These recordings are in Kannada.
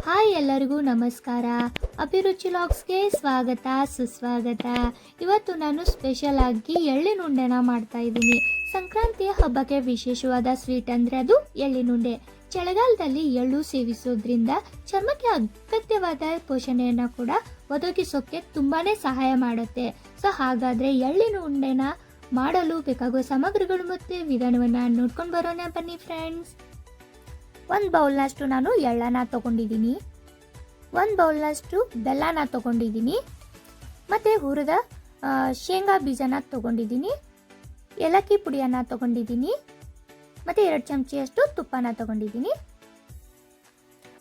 ಹಾಯ್ ಎಲ್ಲರಿಗೂ ನಮಸ್ಕಾರ. ಅಭಿರುಚಿ ಲಾಗ್ಸ್ಗೆ ಸ್ವಾಗತ ಸುಸ್ವಾಗತ. ಇವತ್ತು ನಾನು ಸ್ಪೆಷಲ್ ಆಗಿ ಎಳ್ಳಿನುಂಡೆನ ಮಾಡ್ತಾ ಇದ್ದೀನಿ. ಸಂಕ್ರಾಂತಿಯ ಹಬ್ಬಕ್ಕೆ ವಿಶೇಷವಾದ ಸ್ವೀಟ್ ಅಂದರೆ ಅದು ಎಳ್ಳಿನುಂಡೆ. ಚಳಿಗಾಲದಲ್ಲಿ ಎಳ್ಳು ಸೇವಿಸೋದ್ರಿಂದ ಚರ್ಮಕ್ಕೆ ಅಗತ್ಯವಾದ ಪೋಷಣೆಯನ್ನು ಕೂಡ ಒದಗಿಸೋಕ್ಕೆ ತುಂಬಾ ಸಹಾಯ ಮಾಡುತ್ತೆ. ಸೊ ಹಾಗಾದರೆ ಎಳ್ಳಿನುಂಡೆನ ಮಾಡಲು ಬೇಕಾಗುವ ಸಾಮಗ್ರಿಗಳು ಮತ್ತು ವಿಧಾನವನ್ನು ನೋಡ್ಕೊಂಡು ಬರೋಣ ಬನ್ನಿ ಫ್ರೆಂಡ್ಸ್. ಒಂದು ಬೌಲ್ನಷ್ಟು ನಾನು ಎಳ್ಳನ್ನು ತೊಗೊಂಡಿದ್ದೀನಿ, ಒಂದು ಬೌಲ್ನಷ್ಟು ಬೆಲ್ಲನ ತೊಗೊಂಡಿದ್ದೀನಿ, ಮತ್ತು ಹುರಿದ ಶೇಂಗಾ ಬೀಜನ ತೊಗೊಂಡಿದ್ದೀನಿ, ಏಲಕ್ಕಿ ಪುಡಿಯನ್ನು ತೊಗೊಂಡಿದ್ದೀನಿ, ಮತ್ತು 2 ಚಮಚೆಯಷ್ಟು ತುಪ್ಪನ ತೊಗೊಂಡಿದ್ದೀನಿ.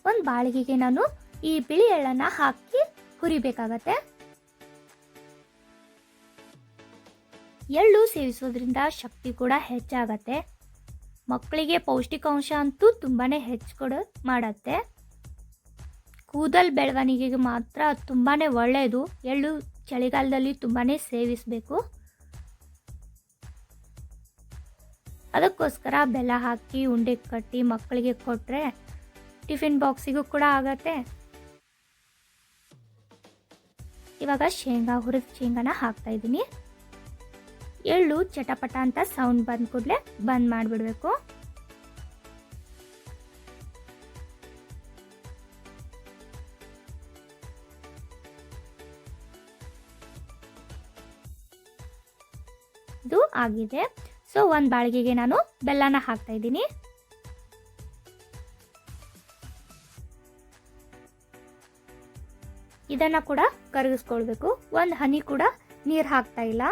ಒಂದು ಬಾಳಿಗೆಗೆ ನಾನು ಈ ಬಿಳಿ ಎಳ್ಳನ್ನು ಹಾಕಿ ಹುರಿಬೇಕಾಗತ್ತೆ. ಎಳ್ಳು ಸೇವಿಸೋದ್ರಿಂದ ಶಕ್ತಿ ಕೂಡ ಹೆಚ್ಚಾಗತ್ತೆ. ಮಕ್ಕಳಿಗೆ ಪೌಷ್ಟಿಕಾಂಶ ಅಂತೂ ತುಂಬಾ ಹೆಚ್ಚು ಮಾಡುತ್ತೆ. ಕೂದಲು ಬೆಳವಣಿಗೆಗೆ ಮಾತ್ರ ತುಂಬಾ ಒಳ್ಳೆಯದು. ಎಳ್ಳು ಚಳಿಗಾಲದಲ್ಲಿ ತುಂಬಾ ಸೇವಿಸಬೇಕು. ಅದಕ್ಕೋಸ್ಕರ ಬೆಲ್ಲ ಹಾಕಿ ಉಂಡೆ ಕಟ್ಟಿ ಮಕ್ಕಳಿಗೆ ಕೊಟ್ಟರೆ ಟಿಫಿನ್ ಬಾಕ್ಸಿಗೂ ಕೂಡ ಆಗತ್ತೆ. ಇವಾಗ ಹುರಿದ ಶೇಂಗಾನ ಹಾಕ್ತಾ ಇದ್ದೀನಿ. ಎಳ್ಳು ಚಟಪಟ ಅಂತ ಸೌಂಡ್ ಬಂದ ಕೂಡಲೇ ಬಂದ್ ಮಾಡಿಬಿಡ್ಬೇಕು. ಇದು ಆಗಿದೆ. ಸೊ ಒಂದು ಬಾಳಿಗೆಗೆ ನಾನು ಬೆಲ್ಲನ ಹಾಕ್ತಾ ಇದ್ದೀನಿ. ಇದನ್ನ ಕೂಡ ಕರಗಿಸ್ಕೊಳ್ಬೇಕು. ಒಂದು ಹನಿ ಕೂಡ ನೀರು ಹಾಕ್ತಾ ಇಲ್ಲ.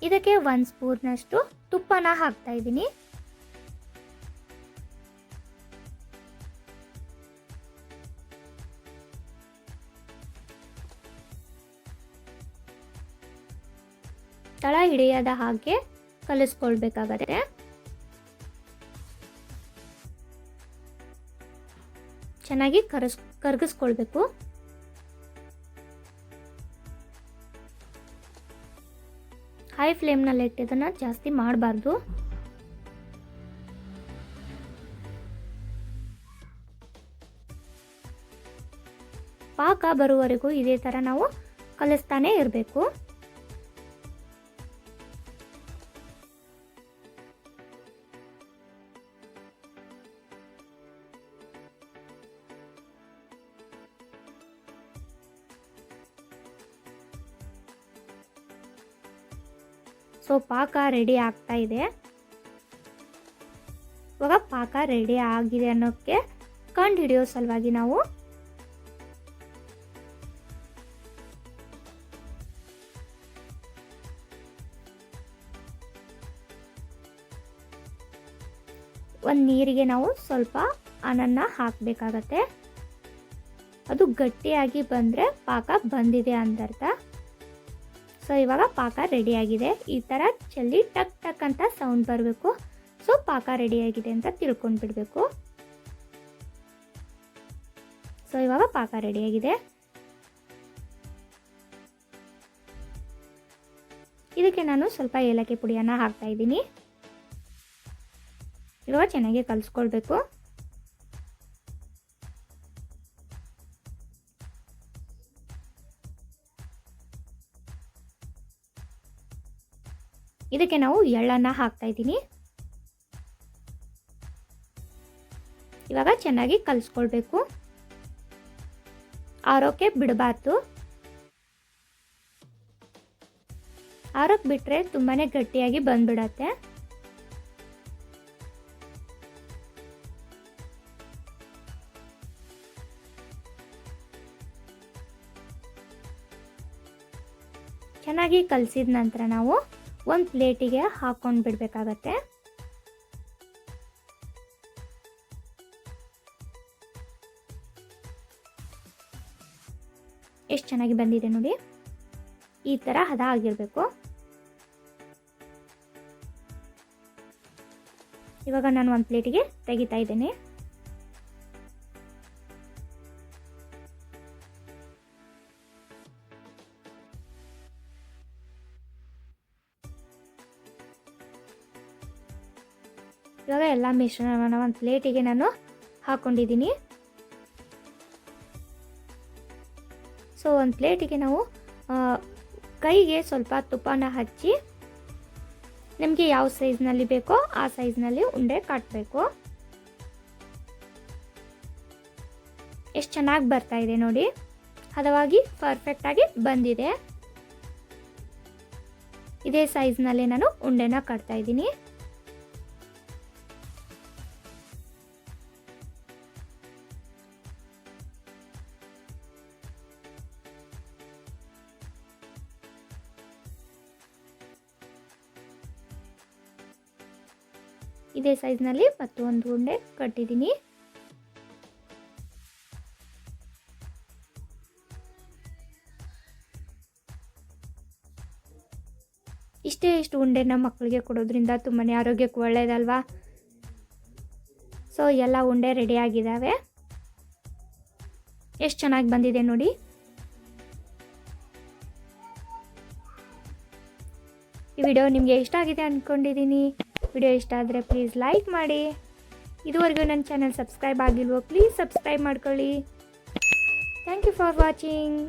ಇದಕ್ಕೆ 1 ಸ್ಪೂನ್ನಷ್ಟು ತುಪ್ಪನ ಹಾಕ್ತಾ ಇದ್ದೀನಿ. ತಳ ಹಿಡಿಯದ ಹಾಗೆ ಕಲಿಸ್ಕೊಳ್ಬೇಕಾಗತ್ತೆ. ಚೆನ್ನಾಗಿ ಕರಗಿಸ್ಕೊಳ್ಬೇಕು. ಹೈ ಫ್ಲೇಮ್ನಲ್ಲಿ ಇಟ್ಟಿದ್ದನ್ನು ಜಾಸ್ತಿ ಮಾಡಬಾರ್ದು. ಪಾಕ ಬರುವವರೆಗೂ ಇದೇ ಥರ ನಾವು ಕಲಿಸ್ತಾನೆ ಇರಬೇಕು. ಸೊ ಪಾಕ ರೆಡಿ ಆಗ್ತಾ ಇದೆ. ಇವಾಗ ಪಾಕ ರೆಡಿ ಆಗಿದೆ ಅನ್ನೋಕ್ಕೆ ಕಂಡು ಹಿಡಿಯೋ ಸಲುವಾಗಿ ನಾವು ಒಂದು ನೀರಿಗೆ ನಾವು ಸ್ವಲ್ಪ ಅನ್ನನ ಹಾಕಬೇಕಾಗತ್ತೆ. ಅದು ಗಟ್ಟಿಯಾಗಿ ಬಂದರೆ ಪಾಕ ಬಂದಿದೆ ಅಂದರ್ಥ. ಸೊ ಇವಾಗ ಪಾಕ ರೆಡಿಯಾಗಿದೆ. ಈ ಥರ ಚೆಲ್ಲಿ ಟಕ್ ಟಕ್ ಅಂತ ಸೌಂಡ್ ಬರಬೇಕು. ಸೊ ಪಾಕ ರೆಡಿಯಾಗಿದೆ ಅಂತ ತಿಳ್ಕೊಂಡು ಬಿಡಬೇಕು. ಸೊ ಇವಾಗ ಪಾಕ ರೆಡಿಯಾಗಿದೆ. ಇದಕ್ಕೆ ನಾನು ಸ್ವಲ್ಪ ಏಲಕ್ಕಿ ಪುಡಿಯನ್ನು ಹಾಕ್ತಾ ಇದ್ದೀನಿ. ಇವಾಗ ಚೆನ್ನಾಗಿ ಕಲಿಸ್ಕೊಳ್ಬೇಕು. ಇದಕ್ಕೆ ನಾವು ಎಳ್ಳನ್ನು ಹಾಕ್ತಾ ಇದ್ದೀನಿ. ಇವಾಗ ಚೆನ್ನಾಗಿ ಕಲಿಸ್ಕೊಳ್ಬೇಕು. ಆರೋಕ್ಕೆ ಬಿಡಬಾರ್ದು. ಆರೋಕ್ಕೆ ಬಿಟ್ಟರೆ ತುಂಬಾ ಗಟ್ಟಿಯಾಗಿ ಬಂದ್ಬಿಡತ್ತೆ. ಚೆನ್ನಾಗಿ ಕಲಸಿದ ನಂತರ ನಾವು ಒಂದು ಪ್ಲೇಟಿಗೆ ಹಾಕೊಂಡು ಬಿಡಬೇಕಾಗತ್ತೆ. ಎಷ್ಟು ಚೆನ್ನಾಗಿ ಬಂದಿದೆ ನೋಡಿ. ಈ ಥರ ಹದ ಆಗಿರಬೇಕು. ಇವಾಗ ನಾನು ಒಂದು ಪ್ಲೇಟಿಗೆ ತೆಗಿತಾ ಇದ್ದೇನೆ. ಇವಾಗ ಎಲ್ಲ ಮಿಶ್ರಣವನ್ನು ಒಂದು ಪ್ಲೇಟಿಗೆ ನಾನು ಹಾಕ್ಕೊಂಡಿದ್ದೀನಿ. ಸೊ ಒಂದು ಪ್ಲೇಟಿಗೆ ನಾವು ಕೈಗೆ ಸ್ವಲ್ಪ ತುಪ್ಪನ ಹಚ್ಚಿ ನಿಮಗೆ ಯಾವ ಸೈಜ್ನಲ್ಲಿ ಬೇಕೋ ಆ ಸೈಜ್ನಲ್ಲಿ ಉಂಡೆ ಕಟ್ಟಬೇಕು. ಎಷ್ಟು ಚೆನ್ನಾಗಿ ಬರ್ತಾ ಇದೆ ನೋಡಿ, ಹದವಾಗಿ ಪರ್ಫೆಕ್ಟಾಗಿ ಬಂದಿದೆ. ಇದೇ ಸೈಜ್ನಲ್ಲಿ ನಾನು ಉಂಡೆನ ಕಟ್ತಾ ಇದ್ದೀನಿ. ಇದೇ ಸೈಜ್ನಲ್ಲಿ ಮತ್ತೊಂದು ಉಂಡೆ ಕಟ್ಟಿದ್ದೀನಿ. ಇಷ್ಟು ಉಂಡೆನ ಮಕ್ಕಳಿಗೆ ಕೊಡೋದ್ರಿಂದ ತುಂಬಾ ಆರೋಗ್ಯಕ್ಕೆ ಒಳ್ಳೆಯದಲ್ವಾ. ಸೊ ಎಲ್ಲ ಉಂಡೆ ರೆಡಿ ಆಗಿದ್ದಾವೆ. ಎಷ್ಟು ಚೆನ್ನಾಗಿ ಬಂದಿದೆ ನೋಡಿ. ಈ ವಿಡಿಯೋ ನಿಮಗೆ ಇಷ್ಟ ಆಗಿದೆ ಅಂದ್ಕೊಂಡಿದ್ದೀನಿ. ವಿಡಿಯೋ ಇಷ್ಟ ಆದರೆ ಪ್ಲೀಸ್ ಲೈಕ್ ಮಾಡಿ. ಇದುವರೆಗೂ ನನ್ನ ಚಾನಲ್ ಸಬ್ಸ್ಕ್ರೈಬ್ ಆಗಿಲ್ವೋ ಪ್ಲೀಸ್ ಸಬ್ಸ್ಕ್ರೈಬ್ ಮಾಡ್ಕೊಳ್ಳಿ. Thank you for watching.